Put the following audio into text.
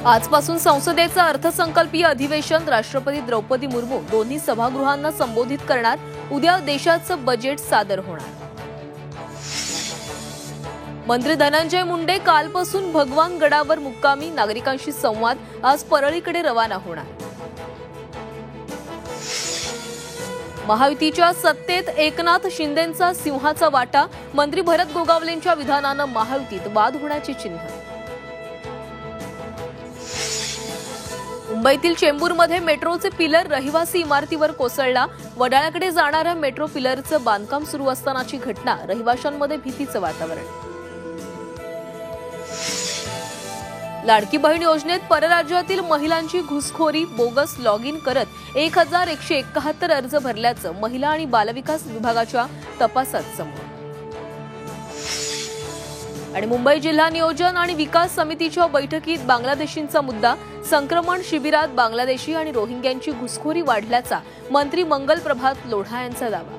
आजपासून संसदेचं अर्थसंकल्पीय अधिवेशन राष्ट्रपती द्रौपदी मुर्मू दोन्ही सभागृहांना संबोधित करणार। उद्या देशाचं बजेट सादर होणार। मंत्री धनंजय मुंडे कालपासून भगवान गडावर मुक्कामी, नागरिकांशी संवाद। आज परळीकडे रवाना होणार। महायुतीच्या सत्तेत एकनाथ शिंदेंचा सिंहाचा वाटा, मंत्री भरत गोगावलेंच्या विधानानं महायुतीत वाद होण्याची चिन्ह। मुंबईतील चेंबूरमध्ये मेट्रोचे पिलर रहिवासी इमारतीवर कोसळला। वडाळ्याकडे जाणाऱ्या मेट्रो पिलरचं बांधकाम सुरू असतानाची घटना, रहिवाशांमध्ये भीतीचं वातावरण। लाडकी बहीण योजनेत परराज्यातील महिलांची घुसखोरी, बोगस लॉग इन करत 1171 अर्ज भरल्याचं महिला आणि बालविकास विभागाच्या तपासात समोर। आणि मुंबई जिल्हा नियोजन आणि विकास समितीच्या बैठकीत बांगलादेशींचा मुद्दा, संक्रमण शिबिरात बांगलादेशी आणि रोहिंग्यांची घुसखोरी वाढल्याचा मंत्री मंगल प्रभात लोढा यांचा दावा।